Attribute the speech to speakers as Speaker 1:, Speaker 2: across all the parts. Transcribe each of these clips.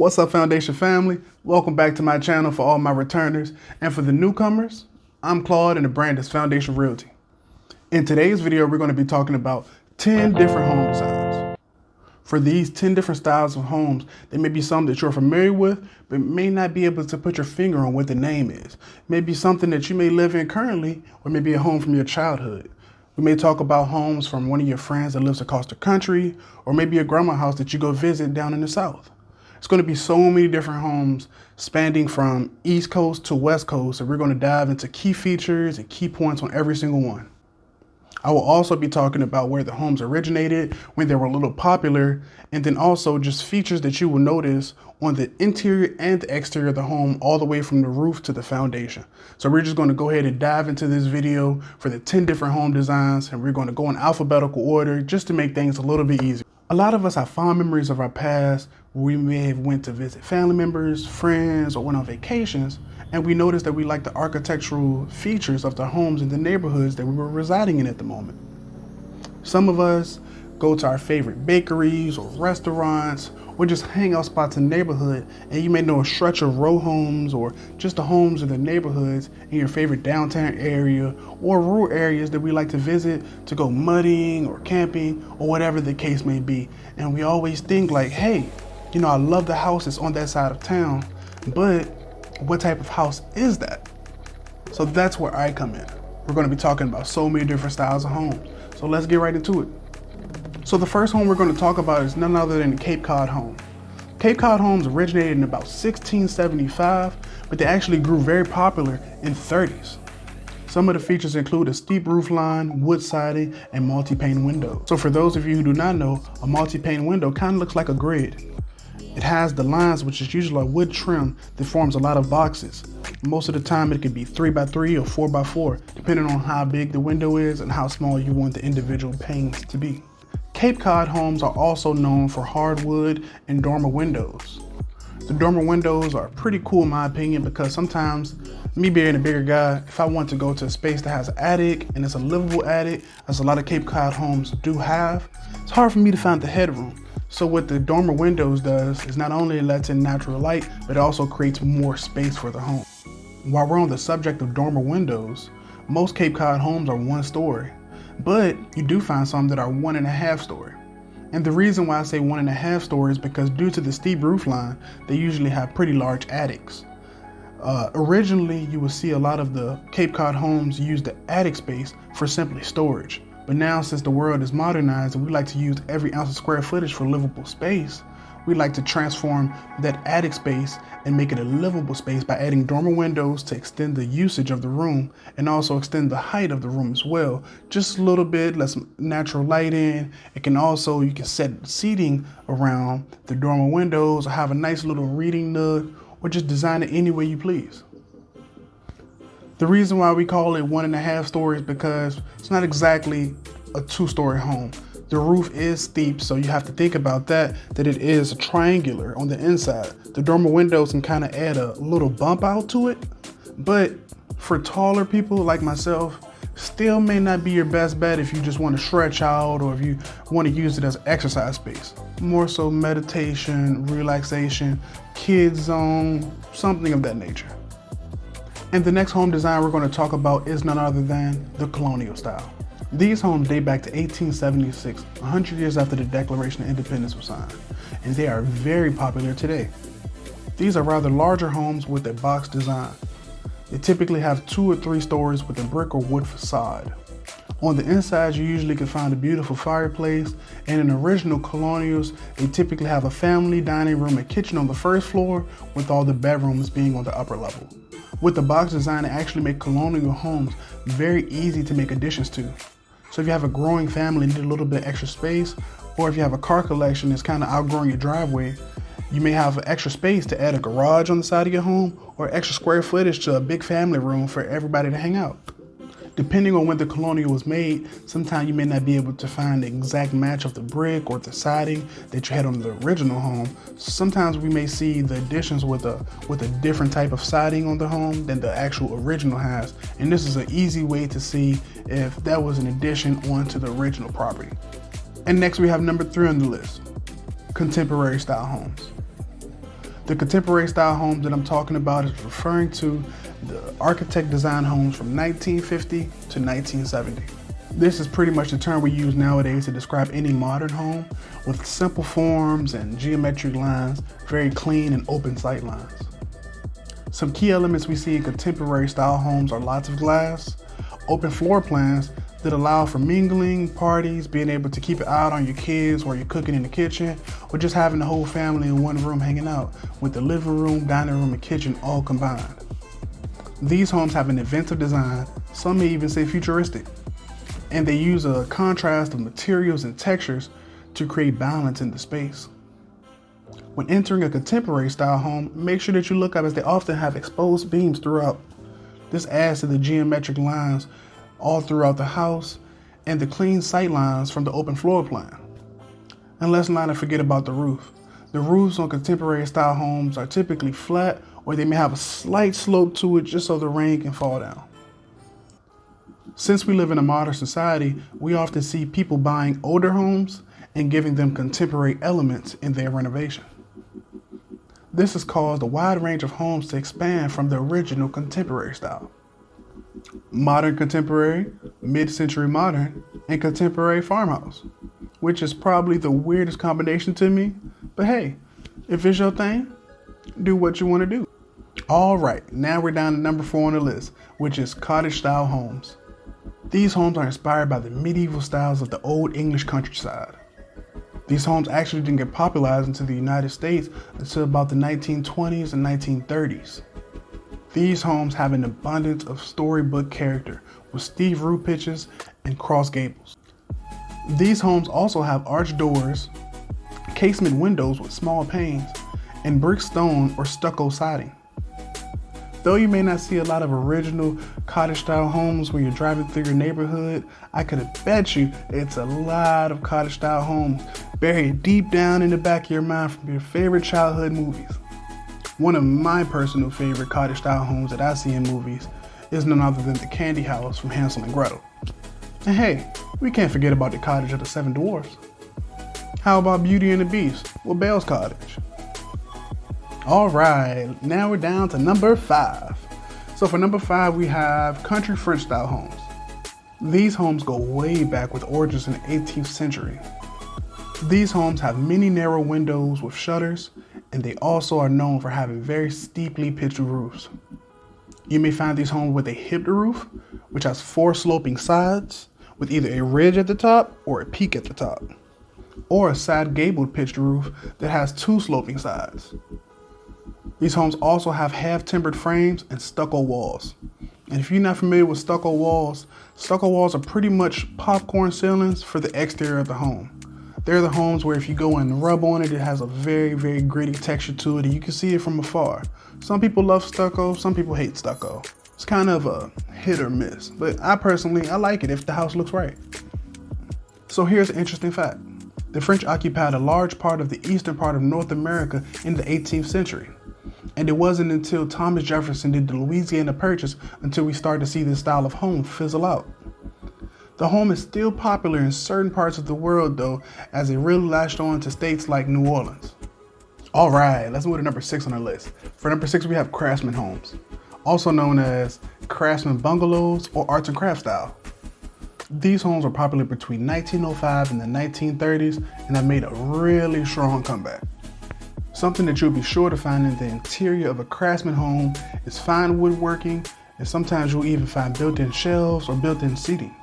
Speaker 1: What's up, Phoundation Family? Welcome back to my channel for all my returners. And for the newcomers, I'm Claude and the brand is Phoundation Realty. In today's video, we're going to be talking about 10 different home designs. For these 10 different styles of homes, there may be some that you're familiar with, but may not be able to put your finger on what the name is. Maybe something that you may live in currently, or maybe a home from your childhood. We may talk about homes from one of your friends that lives across the country, or maybe a grandma house that you go visit down in the South. It's going to be so many different homes spanning from East Coast to West Coast, and we're going to dive into key features and key points on every single one. I will also be talking about where the homes originated, when they were a little popular, and then also just features that you will notice on the interior and the exterior of the home, all the way from the roof to the foundation. So we're just going to go ahead and dive into this video for the 10 different home designs, and we're going to go in alphabetical order just to make things a little bit easier. A lot of us have fond memories of our past where we may have went to visit family members, friends, or went on vacations, and we noticed that we liked the architectural features of the homes in the neighborhoods that we were residing in at the moment. Some of us go to our favorite bakeries or restaurants or just hangout spots in the neighborhood, and you may know a stretch of row homes or just the homes in the neighborhoods in your favorite downtown area or rural areas that we like to visit to go mudding or camping or whatever the case may be. And we always think like, hey, you know, I love the house that's on that side of town, but what type of house is that? So that's where I come in. We're going to be talking about so many different styles of homes. So let's get right into it. So the first home we're going to talk about is none other than the Cape Cod home. Cape Cod homes originated in about 1675, but they actually grew very popular in the 30s. Some of the features include a steep roof line, wood siding, and multi-pane windows. So for those of you who do not know, a multi-pane window kind of looks like a grid. It has the lines, which is usually a wood trim that forms a lot of boxes. Most of the time it could be 3x3 or 4x4, depending on how big the window is and how small you want the individual panes to be. Cape Cod homes are also known for hardwood and dormer windows. The dormer windows are pretty cool in my opinion because sometimes, me being a bigger guy, if I want to go to a space that has an attic and it's a livable attic, as a lot of Cape Cod homes do have, it's hard for me to find the headroom. So what the dormer windows does is not only lets in natural light, but it also creates more space for the home. While we're on the subject of dormer windows, most Cape Cod homes are 1 story, but you do find some that are 1.5 story. And the reason why I say 1.5 story is because due to the steep roof line, they usually have pretty large attics. Originally, you would see a lot of the Cape Cod homes use the attic space for simply storage. But now, since the world is modernized and we like to use every ounce of square footage for livable space, we like to transform that attic space and make it a livable space by adding dormer windows to extend the usage of the room and also extend the height of the room as well. Just a little bit, let some natural light in. It can also, you can set seating around the dormer windows or have a nice little reading nook or just design it any way you please. The reason why we call it 1.5 stories is because it's not exactly a 2-story home. The roof is steep, so you have to think about that it is triangular on the inside. The dormer windows can kind of add a little bump out to it, but for taller people like myself, still may not be your best bet if you just want to stretch out or if you want to use it as exercise space. More so meditation, relaxation, kids zone, something of that nature. And the next home design we're going to talk about is none other than the Colonial style. These homes date back to 1876, 100 years after the Declaration of Independence was signed, and they are very popular today. These are rather larger homes with a box design. They typically have 2 or 3 stories with a brick or wood facade. On the inside, you usually can find a beautiful fireplace, and in original Colonials, they typically have a family dining room and kitchen on the first floor, with all the bedrooms being on the upper level. With the box design, it actually makes Colonial homes very easy to make additions to. So if you have a growing family and need a little bit extra space, or if you have a car collection that's kind of outgrowing your driveway, you may have extra space to add a garage on the side of your home or extra square footage to a big family room for everybody to hang out. Depending on when the Colonial was made, sometimes you may not be able to find the exact match of the brick or the siding that you had on the original home. Sometimes we may see the additions with a different type of siding on the home than the actual original has. And this is an easy way to see if that was an addition onto the original property. And next we have number 3 on the list, contemporary style homes. The contemporary style homes that I'm talking about is referring to the architect design homes from 1950 to 1970. This is pretty much the term we use nowadays to describe any modern home with simple forms and geometric lines, very clean and open sight lines. Some key elements we see in contemporary style homes are lots of glass, open floor plans that allow for mingling, parties, being able to keep it out on your kids while you're cooking in the kitchen, or just having the whole family in one room hanging out with the living room, dining room, and kitchen all combined. These homes have an inventive design, some may even say futuristic, and they use a contrast of materials and textures to create balance in the space. When entering a contemporary style home, make sure that you look up as they often have exposed beams throughout. This adds to the geometric lines all throughout the house and the clean sight lines from the open floor plan. And let's not forget about the roof. The roofs on contemporary style homes are typically flat, or they may have a slight slope to it just so the rain can fall down. Since we live in a modern society, we often see people buying older homes and giving them contemporary elements in their renovation. This has caused a wide range of homes to expand from the original contemporary style. Modern contemporary, mid-century modern, and contemporary farmhouse, which is probably the weirdest combination to me, but hey, if it's your thing, do what you want to do. All right, now we're down to number 4 on the list, which is cottage style homes. These homes are inspired by the medieval styles of the old English countryside. These homes actually didn't get popularized into the United States until about the 1920s and 1930s. These homes have an abundance of storybook character with steep roof pitches and cross gables. These homes also have arched doors, casement windows with small panes, and brick stone or stucco siding. Though you may not see a lot of original cottage style homes when you're driving through your neighborhood, I could bet you it's a lot of cottage style homes buried deep down in the back of your mind from your favorite childhood movies. One of my personal favorite cottage style homes that I see in movies is none other than the candy house from Hansel and Gretel. And hey, we can't forget about the cottage of the 7 dwarfs. How about Beauty and the Beast with Belle's cottage? All right, now we're down to number 5. So for number 5, we have country French style homes. These homes go way back with origins in the 18th century. These homes have many narrow windows with shutters, and they also are known for having very steeply pitched roofs. You may find these homes with a hipped roof, which has 4 sloping sides, with either a ridge at the top or a peak at the top, or a side gabled pitched roof that has 2 sloping sides. These homes also have half-timbered frames and stucco walls. And if you're not familiar with stucco walls are pretty much popcorn ceilings for the exterior of the home. They're the homes where if you go and rub on it, it has a very, very gritty texture to it, and you can see it from afar. Some people love stucco, some people hate stucco. It's kind of a hit or miss, but I like it if the house looks right. So here's an interesting fact. The French occupied a large part of the eastern part of North America in the 18th century. And it wasn't until Thomas Jefferson did the Louisiana Purchase until we started to see this style of home fizzle out. The home is still popular in certain parts of the world though, as it really latched on to states like New Orleans. All right, let's move to number 6 on our list. For number 6, we have Craftsman homes, also known as Craftsman bungalows or arts and crafts style. These homes were popular between 1905 and the 1930s and have made a really strong comeback. Something that you'll be sure to find in the interior of a Craftsman home is fine woodworking, and sometimes you'll even find built-in shelves or built-in seating.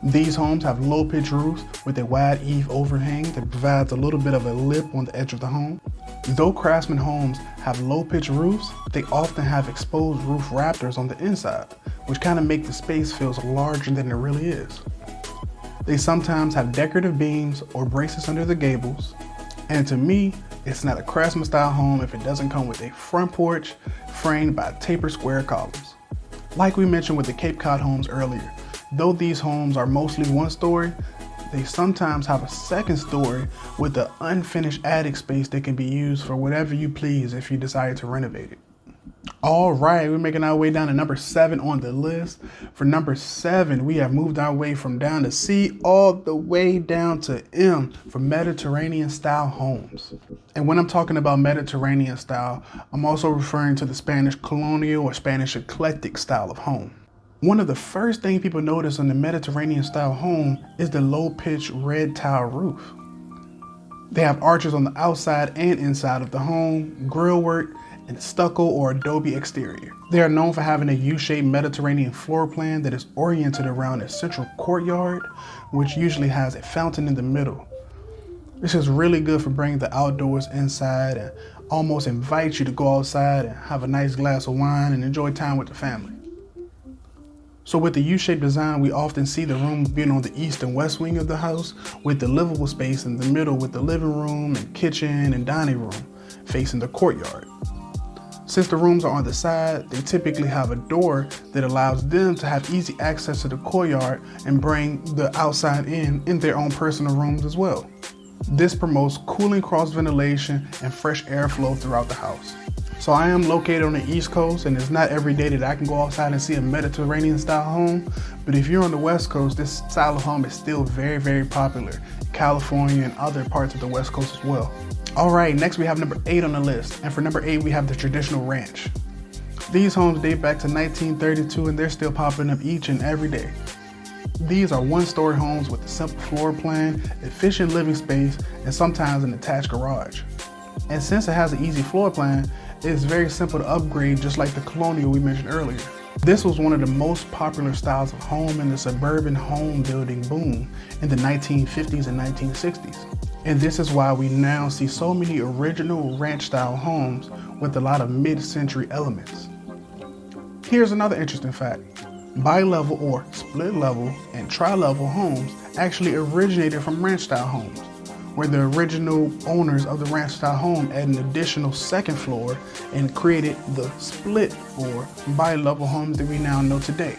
Speaker 1: These homes have low-pitched roofs with a wide eave overhang that provides a little bit of a lip on the edge of the home. Though Craftsman homes have low-pitched roofs, they often have exposed roof rafters on the inside, which kind of make the space feel larger than it really is. They sometimes have decorative beams or braces under the gables, and to me, it's not a Craftsman style home if it doesn't come with a front porch framed by tapered square columns. Like we mentioned with the Cape Cod homes earlier, though these homes are mostly one story, they sometimes have a second story with an unfinished attic space that can be used for whatever you please if you decide to renovate it. All right, we're making our way down to number 7 on the list. For number 7, we have moved our way from down to C all the way down to M for Mediterranean style homes. And when I'm talking about Mediterranean style, I'm also referring to the Spanish colonial or Spanish eclectic style of home. One of the first things people notice on the Mediterranean style home is the low pitched red tile roof. They have arches on the outside and inside of the home, grille work, and stucco or adobe exterior. They are known for having a U-shaped Mediterranean floor plan that is oriented around a central courtyard, which usually has a fountain in the middle. This is really good for bringing the outdoors inside and almost invites you to go outside and have a nice glass of wine and enjoy time with the family. So with the U-shaped design, we often see the rooms being on the east and west wing of the house, with the livable space in the middle with the living room and kitchen and dining room facing the courtyard. Since the rooms are on the side, they typically have a door that allows them to have easy access to the courtyard and bring the outside in their own personal rooms as well. This promotes cooling cross ventilation and fresh airflow throughout the house. So I am located on the East Coast, and it's not every day that I can go outside and see a Mediterranean style home. But if you're on the West Coast, this style of home is still very, very popular in California and other parts of the West Coast as well. All right, next we have number 8 on the list. And for number 8, we have the traditional ranch. These homes date back to 1932, and they're still popping up each and every day. These are one-story homes with a simple floor plan, efficient living space, and sometimes an attached garage. And since it has an easy floor plan, it's very simple to upgrade, just like the Colonial we mentioned earlier. This was one of the most popular styles of home in the suburban home building boom in the 1950s and 1960s. And this is why we now see so many original ranch style homes with a lot of mid-century elements. Here's another interesting fact. Bi-level or split level and tri-level homes actually originated from ranch style homes, where the original owners of the ranch style home added an additional second floor and created the split or bi-level homes that we now know today.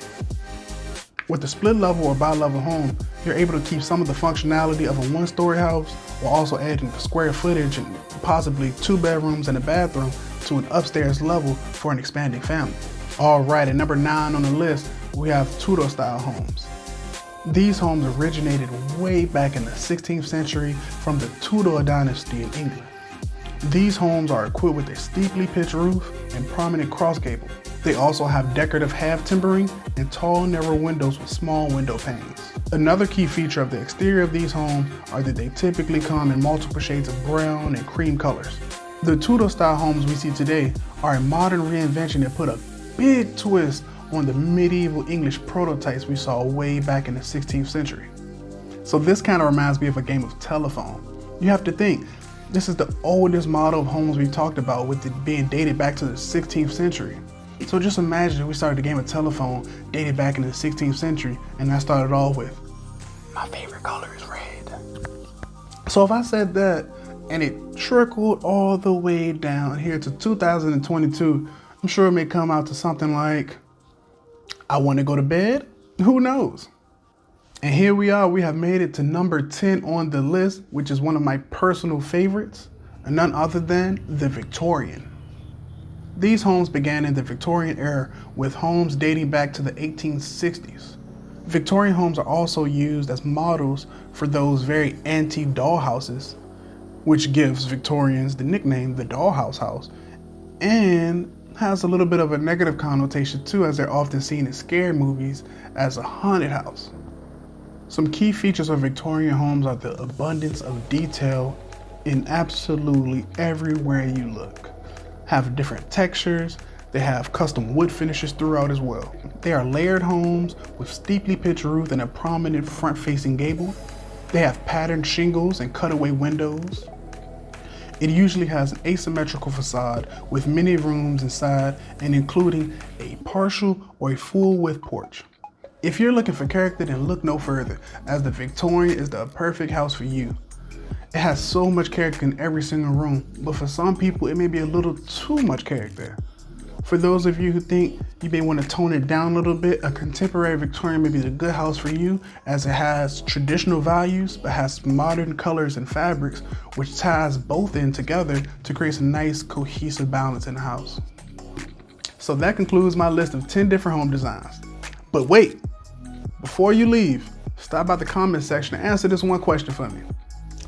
Speaker 1: With the split level or bi-level home, you're able to keep some of the functionality of a one-story house while also adding the square footage and possibly 2 bedrooms and a bathroom to an upstairs level for an expanding family. All right, at number 9 on the list, we have Tudor style homes. These homes originated way back in the 16th century from the Tudor dynasty in England. These homes are equipped with a steeply pitched roof and prominent cross gable. They also have decorative half timbering and tall, narrow windows with small window panes. Another key feature of the exterior of these homes are that they typically come in multiple shades of brown and cream colors. The Tudor style homes we see today are a modern reinvention that put a big twist on the medieval English prototypes we saw way back in the 16th century. So this kind of reminds me of a game of telephone. You have to think, this is the oldest model of homes we talked about, with it being dated back to the 16th century. So just imagine if we started a game of telephone dated back in the 16th century, and I started off with, my favorite color is red. So if I said that and it trickled all the way down here to 2022, I'm sure it may come out to something like, I want to go to bed? Who knows? And here we are, we have made it to number 10 on the list, which is one of my personal favorites, and none other than the Victorian. These homes began in the Victorian era, with homes dating back to the 1860s. Victorian homes are also used as models for those very antique dollhouses, which gives Victorians the nickname the dollhouse house, and has a little bit of a negative connotation too, as they're often seen in scary movies as a haunted house. Some key features of Victorian homes are the abundance of detail in absolutely everywhere you look. Have different textures, they have custom wood finishes throughout as well. They are layered homes with steeply pitched roof and a prominent front-facing gable. They have patterned shingles and cutaway windows. It usually has an asymmetrical facade with many rooms inside and including a partial or a full width porch. If you're looking for character, then look no further, as the Victorian is the perfect house for you. It has so much character in every single room, but for some people it may be a little too much character. For those of you who think you may want to tone it down a little bit, a contemporary Victorian may be the good house for you, as it has traditional values but has modern colors and fabrics, which ties both in together to create a nice cohesive balance in the house. So that concludes my list of 10 different home designs. But wait, before you leave, stop by the comment section and answer this one question for me.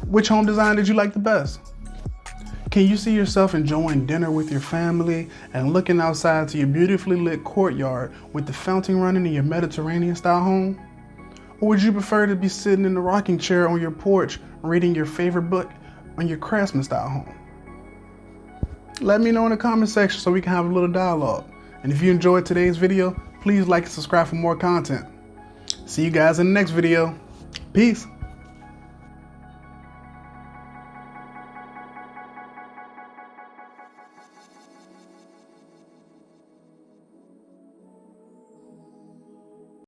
Speaker 1: Which home design did you like the best? Can you see yourself enjoying dinner with your family and looking outside to your beautifully lit courtyard with the fountain running in your Mediterranean style home? Or would you prefer to be sitting in the rocking chair on your porch reading your favorite book on your Craftsman style home? Let me know in the comment section so we can have a little dialogue. And if you enjoyed today's video, please like and subscribe for more content. See you guys in the next video. Peace.